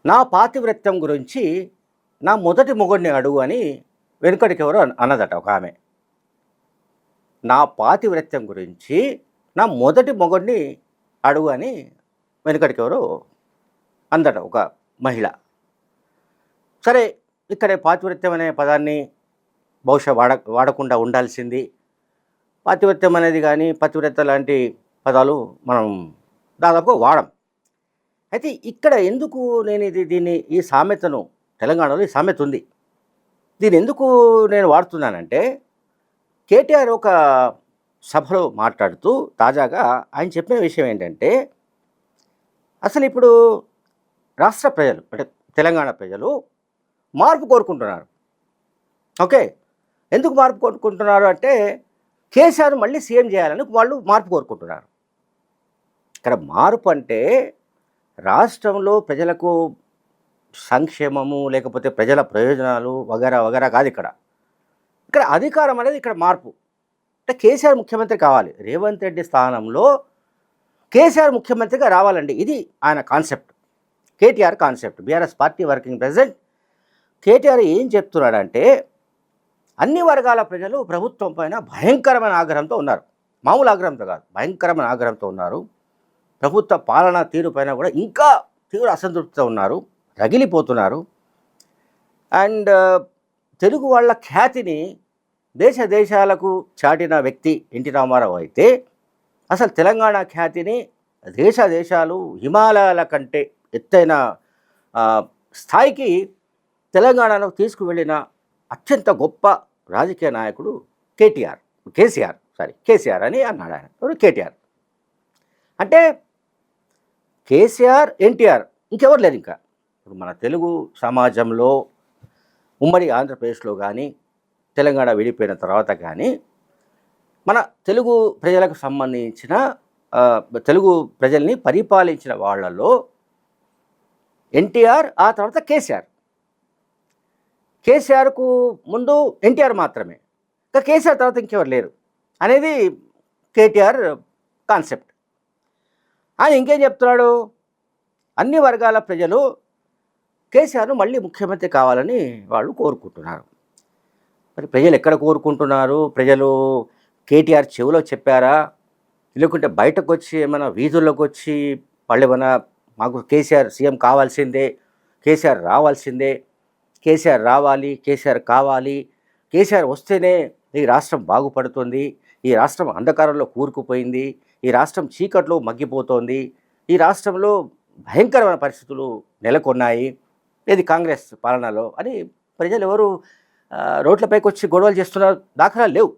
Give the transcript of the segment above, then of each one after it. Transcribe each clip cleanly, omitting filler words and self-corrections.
నా పాతివ్రత్యం గురించి నా మొదటి మొగుడిని అడుగు అని వెనుకటికి ఎవరో అన్నదట ఒక ఆమె. నా పాతివ్రత్యం గురించి నా మొదటి మొగుడిని అడుగు అని వెనుకటికి ఎవరో అందట ఒక మహిళ. సరే, ఇక్కడే పాతివ్రత్యం అనే పదాన్ని బహుశా వాడకుండా ఉండాల్సింది. పాతివ్రత్యం అనేది కానీ పతివ్రత లాంటి పదాలు మనం దాదాపుగా వాడం. అయితే ఇక్కడ ఎందుకు నేను దీన్ని ఈ సామెతను, తెలంగాణలో ఈ సామెత ఉంది, దీన్ని ఎందుకు నేను వాడుతున్నానంటే, కేటీఆర్ ఒక సభలో మాట్లాడుతూ తాజాగా ఆయన చెప్పిన విషయం ఏంటంటే, అసలు ఇప్పుడు రాష్ట్ర ప్రజలు అంటే తెలంగాణ ప్రజలు మార్పు కోరుకుంటున్నారు. ఓకే, ఎందుకు మార్పు కోరుకుంటున్నారు అంటే, కేసీఆర్ మళ్ళీ సీఎం చేయాలని వాళ్ళు మార్పు కోరుకుంటున్నారు. ఇక్కడ మార్పు అంటే రాష్ట్రంలో ప్రజలకు సంక్షేమము లేకపోతే ప్రజల ప్రయోజనాలు వగైరా వగైరా కాదు. ఇక్కడ అధికారం అనేది ఇక్కడ మార్పు. అంటే కేసీఆర్ ముఖ్యమంత్రి కావాలి, రేవంత్ రెడ్డి స్థానంలో కేసీఆర్ ముఖ్యమంత్రిగా రావాలండి. ఇది ఆయన concept, KTR concept. BRS party working president KTR ఏం చెప్తున్నాడంటే, అన్ని వర్గాల ప్రజలు ప్రభుత్వం పైన భయంకరమైన ఆగ్రహంతో ఉన్నారు. మామూలు ఆగ్రహంతో కాదు, భయంకరమైన ఆగ్రహంతో ఉన్నారు. ప్రభుత్వ పాలనా తీరు పైన కూడా ఇంకా తీవ్ర అసంతృప్తితో ఉన్నారు, రగిలిపోతున్నారు. అండ్ తెలుగు వాళ్ళ ఖ్యాతిని దేశాలకు చాటిన వ్యక్తి ఎన్టీ రామారావు అయితే, అసలు తెలంగాణ ఖ్యాతిని దేశాలు హిమాలయాల కంటే ఎత్తైన స్థాయికి తెలంగాణలో తీసుకువెళ్ళిన అత్యంత గొప్ప రాజకీయ నాయకుడు కేసీఆర్ అని అన్నాడు ఆయన. కేటీఆర్ అంటే కేసీఆర్, ఎన్టీఆర్, ఇంకెవరు లేరు. ఇంకా ఇప్పుడు మన తెలుగు సమాజంలో ఉమ్మడి ఆంధ్రప్రదేశ్లో కానీ తెలంగాణ విడిపోయిన తర్వాత కానీ మన తెలుగు ప్రజలకు సంబంధించిన తెలుగు ప్రజల్ని పరిపాలించిన వాళ్ళలో ఎన్టీఆర్, ఆ తర్వాత కేసీఆర్కు ముందు ఎన్టీఆర్ మాత్రమే, ఇంకా కేసీఆర్ తర్వాత ఇంకెవరు లేరు అనేది కేటీఆర్ కాన్సెప్ట్. ఆయన ఇంకేం చెప్తున్నాడు, అన్ని వర్గాల ప్రజలు కేసీఆర్ను మళ్ళీ ముఖ్యమంత్రి కావాలని వాళ్ళు కోరుకుంటున్నారు. మరి ప్రజలు ఎక్కడ కోరుకుంటున్నారు? ప్రజలు కేటీఆర్ చెవిలో చెప్పారా, లేకుంటే బయటకు వచ్చి ఏమైనా వీధుల్లోకి వచ్చి వాళ్ళు ఏమైనా మాకు కేసీఆర్ సీఎం కావాల్సిందే, కేసీఆర్ రావాల్సిందే, కేసీఆర్ రావాలి, కేసీఆర్ కావాలి, కేసీఆర్ వస్తేనే ఈ రాష్ట్రం బాగుపడుతుంది, ఈ రాష్ట్రం అంధకారంలో కూరుకుపోయింది, ఈ రాష్ట్రం చీకట్లో మగ్గిపోతోంది, ఈ రాష్ట్రంలో భయంకరమైన పరిస్థితులు నెలకొన్నాయి ఇది కాంగ్రెస్ పాలనలో అని ప్రజలు ఎవరు రోడ్లపైకి వచ్చి గొడవలు చేస్తున్న దాఖలాలు లేవు.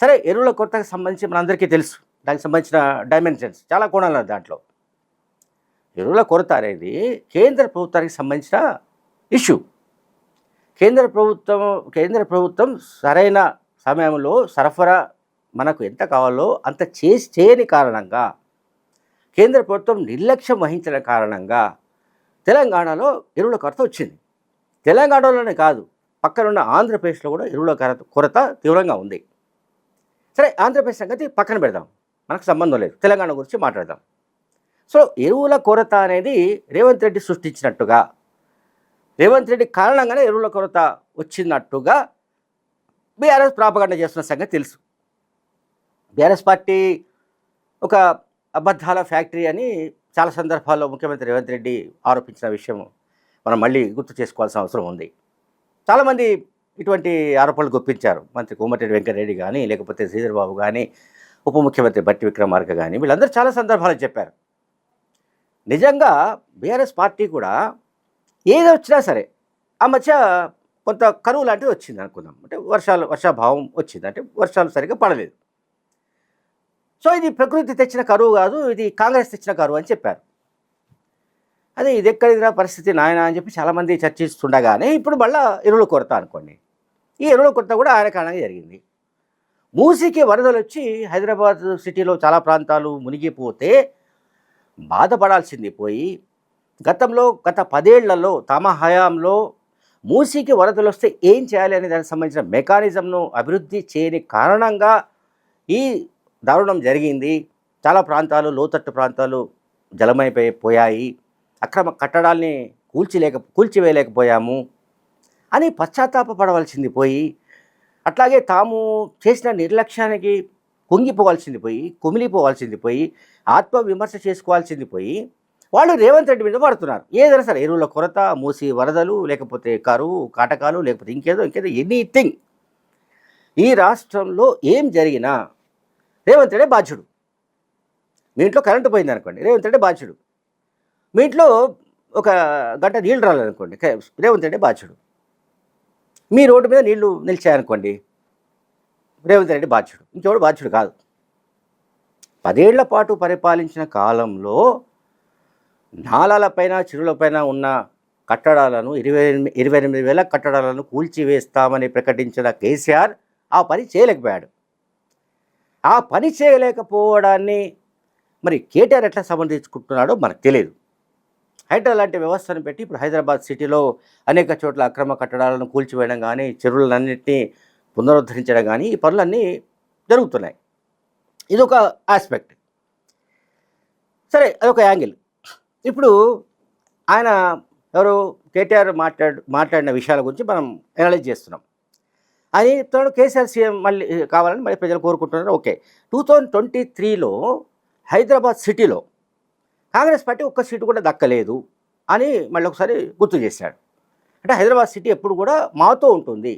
సరే, ఎరువుల కొరతకు సంబంధించి మనందరికీ తెలుసు, దానికి సంబంధించిన డైమెన్షన్స్ చాలా కోణాలు ఉన్నాయి దాంట్లో. ఎరువుల కొరత అనేది కేంద్ర ప్రభుత్వానికి సంబంధించిన ఇష్యూ. కేంద్ర ప్రభుత్వం సరైన సమయంలో సరఫరా మనకు ఎంత కావాలో అంత చేయని కారణంగా, కేంద్ర ప్రభుత్వం నిర్లక్ష్యం వహించిన కారణంగా తెలంగాణలో ఎరువుల కొరత వచ్చింది. తెలంగాణలోనే కాదు, పక్కనున్న ఆంధ్రప్రదేశ్లో కూడా ఎరువుల కొరత తీవ్రంగా ఉంది. సరే, ఆంధ్రప్రదేశ్ సంగతి పక్కన పెడదాం, మనకు సంబంధం లేదు, తెలంగాణ గురించి మాట్లాడదాం. సో ఎరువుల కొరత అనేది రేవంత్ రెడ్డి సృష్టించినట్టుగా, రేవంత్ రెడ్డి కారణంగానే ఎరువుల కొరత వచ్చినట్టుగా బీఆర్ఎస్ ప్రాపగండ చేస్తున్న సంగతి తెలుసు. బీఆర్ఎస్ పార్టీ ఒక అబద్ధాల ఫ్యాక్టరీ అని చాలా సందర్భాల్లో ముఖ్యమంత్రి రేవంత్ రెడ్డి ఆరోపించిన విషయం మనం మళ్ళీ గుర్తు చేసుకోవాల్సిన అవసరం ఉంది. చాలామంది ఇటువంటి ఆరోపణలు గుప్పించారు. మంత్రి కోమటిరెడ్డి వెంకటరెడ్డి కానీ, లేకపోతే శ్రీధర్ బాబు కానీ, ఉప ముఖ్యమంత్రి బట్టి విక్రమార్క కానీ, వీళ్ళందరూ చాలా సందర్భాలు చెప్పారు. నిజంగా బీఆర్ఎస్ పార్టీ కూడా ఏది వచ్చినా సరే, ఆ మధ్య కొంత కరువు లాంటిది వచ్చింది అనుకుందాం, అంటే వర్షాభావం వచ్చింది, అంటే వర్షాలు సరిగ్గా పడలేదు. సో ఇది ప్రకృతి తెచ్చిన కరువు కాదు, ఇది కాంగ్రెస్ తెచ్చిన కరువు అని చెప్పారు. అదే ఇది ఎక్కడిదిరా పరిస్థితి నాయన అని చెప్పి చాలామంది చర్చిస్తుండగానే ఇప్పుడు మళ్ళీ ఎరువుల కొరత అనుకోండి. ఈ ఎరువుల కొరత కూడా ఆయన కారణంగా జరిగింది. మూసీకి వరదలు వచ్చి హైదరాబాద్ సిటీలో చాలా ప్రాంతాలు మునిగిపోతే బాధపడాల్సింది పోయి, గత 10 ఏళ్లలో తమ హయాంలో మూసీకి వరదలు వస్తే ఏం చేయాలి అనే దానికి సంబంధించిన మెకానిజంను అభివృద్ధి చేయని కారణంగా ఈ దారుణం జరిగింది. చాలా ప్రాంతాలు, లోతట్టు ప్రాంతాలు జలమైపోయాయి. అక్రమ కట్టడాల్ని కూల్చివేయలేకపోయాము అని పశ్చాత్తాపపడవలసింది పోయి, అట్లాగే తాము చేసిన నిర్లక్ష్యానికి కుంగిపోవాల్సింది పోయి, కుమిలిపోవాల్సింది పోయి, ఆత్మవిమర్శ చేసుకోవాల్సింది పోయి, వాళ్ళు రేవంత్ రెడ్డి మీద పడుతున్నారు. ఏదైనా సరే, ఎరువుల కొరత, మూసి వరదలు, లేకపోతే కరువు కాటకాలు, లేకపోతే ఇంకేదో ఎనీథింగ్, ఈ రాష్ట్రంలో ఏం జరిగినా రేవంత్ రెడ్డి బాధ్యుడు. మీ ఇంట్లో కరెంటు పోయింది అనుకోండి, రేవంత్ రెడ్డి బాధ్యుడు. మీ ఇంట్లో ఒక గంట నీళ్ళు రాలేదనుకోండి, రేవంత్ రెడ్డి బాధ్యుడు. మీ రోడ్డు మీద నీళ్లు నిలిచాయనుకోండి, రేవంత్ రెడ్డి బాధ్యుడు, ఇంకెవడు బాధ్యుడు కాదు. 10 ఏళ్ల పాటు పరిపాలించిన కాలంలో నాలాలపైన చెరువులపైన ఉన్న కట్టడాలను 28,000 కట్టడాలను కూల్చివేస్తామని ప్రకటించిన కేసీఆర్ ఆ పని చేయలేకపోయాడు. ఆ పని చేయలేకపోవడాన్ని మరి కేటీఆర్ ఎట్లా సమర్థించుకుంటున్నాడో మనకు తెలియదు. హైడ్రా లాంటి వ్యవస్థను పెట్టి ఇప్పుడు హైదరాబాద్ సిటీలో అనేక చోట్ల అక్రమ కట్టడాలను కూల్చివేయడం కానీ, చెరువులన్నింటినీ పునరుద్ధరించడం కానీ, ఈ పనులన్నీ జరుగుతున్నాయి. ఇదొక ఆస్పెక్ట్. సరే, అదొక యాంగిల్. ఇప్పుడు ఆయన ఎవరు కేటీఆర్ మాట్లాడిన విషయాల గురించి మనం అనలైజ్ చేస్తున్నాం. ఆయన చెప్తున్నాడు కేసీఆర్ సీఎం మళ్ళీ కావాలని మళ్ళీ ప్రజలు కోరుకుంటున్నారు. ఓకే, 2023లో హైదరాబాద్ సిటీలో కాంగ్రెస్ పార్టీ ఒక్క సీటు కూడా దక్కలేదు అని మళ్ళీ ఒకసారి గుర్తు చేశాడు. అంటే హైదరాబాద్ సిటీ ఎప్పుడు కూడా మాతో ఉంటుంది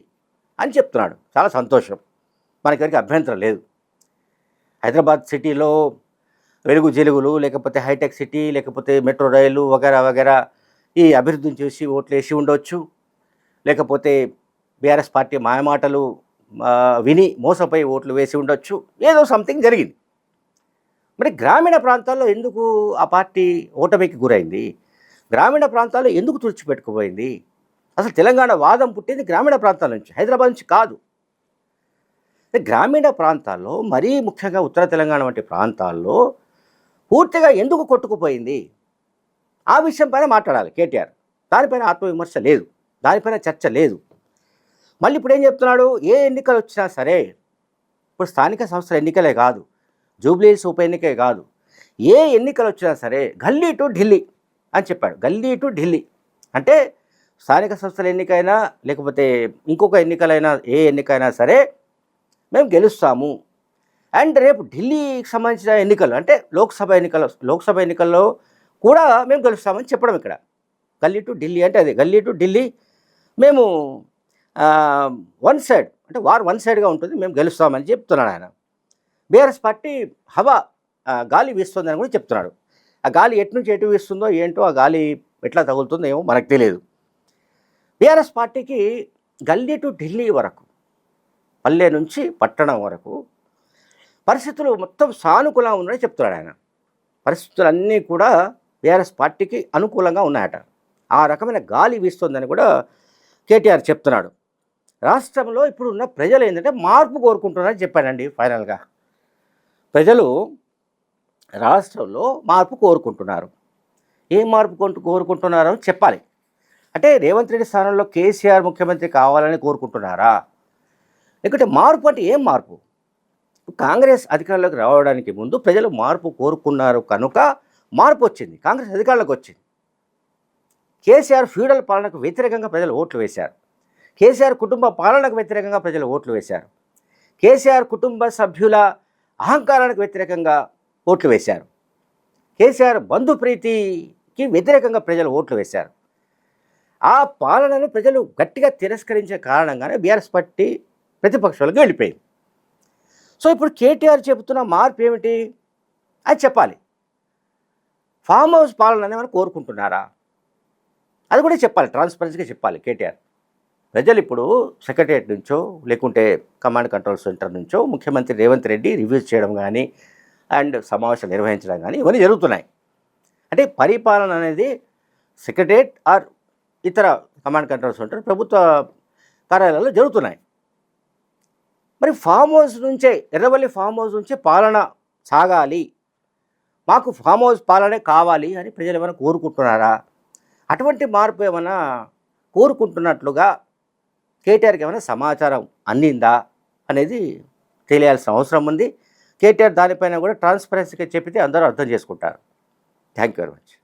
అని చెప్తున్నాడు. చాలా సంతోషం, మనకెవరికి అభ్యంతరం లేదు. హైదరాబాద్ సిటీలో వెలుగు జెలుగులు, లేకపోతే హైటెక్ సిటీ, లేకపోతే మెట్రో రైలు వగేరా వగేరా ఈ అభివృద్ధిని చూసి ఓట్లు వేసి ఉండొచ్చు, లేకపోతే బీఆర్ఎస్ పార్టీ మాయమాటలు విని మోసపోయి ఓట్లు వేసి ఉండొచ్చు, ఏదో సంథింగ్ జరిగింది. మరి గ్రామీణ ప్రాంతాల్లో ఎందుకు ఆ పార్టీ ఓటమికి గురైంది? గ్రామీణ ప్రాంతాల్లో ఎందుకు తుడిచిపెట్టుకుపోయింది? అసలు తెలంగాణ వాదం పుట్టింది గ్రామీణ ప్రాంతాల నుంచి, హైదరాబాద్ నుంచి కాదు. గ్రామీణ ప్రాంతాల్లో, మరీ ముఖ్యంగా ఉత్తర తెలంగాణ వంటి ప్రాంతాల్లో పూర్తిగా ఎందుకు కొట్టుకుపోయింది? ఆ విషయం పైన మాట్లాడాలి కేటీఆర్. దానిపైన ఆత్మవిమర్శ లేదు, దానిపైన చర్చ లేదు. మళ్ళీ ఇప్పుడు ఏం చెప్తున్నాడు? ఏ ఎన్నికలు వచ్చినా సరే, ఇప్పుడు స్థానిక సంస్థల ఎన్నికలే కాదు, జూబ్లీహిల్స్ ఉప ఎన్నికే కాదు, ఏ ఎన్నికలు వచ్చినా సరే గల్లీ టు ఢిల్లీ అని చెప్పాడు. గల్లీ టు ఢిల్లీ అంటే స్థానిక సంస్థల ఎన్నికైనా, లేకపోతే ఇంకొక ఎన్నికలైనా, ఏ ఎన్నికైనా సరే మేము గెలుస్తాము. అండ్ రేపు ఢిల్లీకి సంబంధించిన ఎన్నికలు అంటే లోక్సభ ఎన్నికల్లో కూడా మేము గెలుస్తామని చెప్పడం ఇక్కడ. గల్లీ టు ఢిల్లీ అంటే అదే, గల్లీ టు ఢిల్లీ. మేము వన్ సైడ్ అంటే వన్ సైడ్గా ఉంటుంది, మేము గెలుస్తామని చెప్తున్నాడు ఆయన. బీఆర్ఎస్ పార్టీ హవా గాలి వీస్తుందని కూడా చెప్తున్నాడు. ఆ గాలి ఎటు నుంచి ఎటు వీస్తుందో ఏంటో, ఆ గాలి ఎట్లా తగులుతుందో ఏమో మనకు తెలియదు. బీఆర్ఎస్ పార్టీకి గల్లీ టు ఢిల్లీ వరకు, పల్లె నుంచి పట్టణం వరకు పరిస్థితులు మొత్తం సానుకూలంగా ఉన్నాయని చెప్తున్నాడు ఆయన. పరిస్థితులన్నీ కూడా బీఆర్ఎస్ పార్టీకి అనుకూలంగా ఉన్నాయట. ఆ రకమైన గాలి వీస్తుందని కూడా కేటీఆర్ చెప్తున్నాడు. రాష్ట్రంలో ఇప్పుడు ఉన్న ప్రజలు ఏంటంటే మార్పు కోరుకుంటున్నారని చెప్పానండి. ఫైనల్గా ప్రజలు రాష్ట్రంలో మార్పు కోరుకుంటున్నారు. ఏం మార్పు కోరుకుంటున్నారో చెప్పాలి. అంటే రేవంత్ రెడ్డి స్థానంలో కేసీఆర్ ముఖ్యమంత్రి కావాలని కోరుకుంటున్నారా? లేకుంటే మార్పు అంటే ఏం మార్పు? కాంగ్రెస్ అధికారంలోకి రావడానికి ముందు ప్రజలు మార్పు కోరుకున్నారు కనుక మార్పు వచ్చింది, కాంగ్రెస్ అధికారంలోకి వచ్చింది. కేసీఆర్ ఫ్యూడల్ పాలనకు వ్యతిరేకంగా ప్రజలు ఓట్లు వేశారు. కేసీఆర్ కుటుంబ పాలనకు వ్యతిరేకంగా ప్రజలు ఓట్లు వేశారు. కేసీఆర్ కుటుంబ సభ్యుల అహంకారానికి వ్యతిరేకంగా ఓట్లు వేశారు. కేసీఆర్ బంధుప్రీతికి వ్యతిరేకంగా ప్రజలు ఓట్లు వేశారు. ఆ పాలనను ప్రజలు గట్టిగా తిరస్కరించే కారణంగానే బీఆర్ఎస్ పార్టీ ప్రతిపక్షాలకు వెళ్ళిపోయింది. సో ఇప్పుడు కేటీఆర్ చెబుతున్న మార్పు ఏమిటి అది చెప్పాలి. ఫామ్ హౌస్ పాలన మనం కోరుకుంటున్నారా అది కూడా చెప్పాలి, ట్రాన్స్పరెన్సీగా చెప్పాలి కేటీఆర్. ప్రజలు ఇప్పుడు సెక్రటరియట్ నుంచో, లేకుంటే కమాండ్ కంట్రోల్ సెంటర్ నుంచో ముఖ్యమంత్రి రేవంత్ రెడ్డి రివ్యూస్ చేయడం కానీ, అండ్ సమావేశాలు నిర్వహించడం కానీ ఇవన్నీ జరుగుతున్నాయి. అంటే పరిపాలన అనేది సెక్రటరియట్ ఆర్ ఇతర కమాండ్ కంట్రోల్ సెంటర్ ప్రభుత్వ కార్యాలయాల్లో జరుగుతున్నాయి. మరి ఫామ్ హౌస్ నుంచే, ఎర్రవల్లి ఫామ్ హౌస్ నుంచే పాలన సాగాలి, మాకు ఫామ్ హౌస్ పాలనే కావాలి అని ప్రజలు ఏమైనా కోరుకుంటున్నారా? అటువంటి మార్పు ఏమైనా కోరుకుంటున్నట్లుగా కేటీఆర్కి ఏమైనా సమాచారం అందిందా అనేది తెలియాల్సిన అవసరం ఉంది. కేటీఆర్ దానిపైన కూడా ట్రాన్స్పరెన్సీగా చెప్పితే అందరూ అర్థం చేసుకుంటారు. Thank you very much.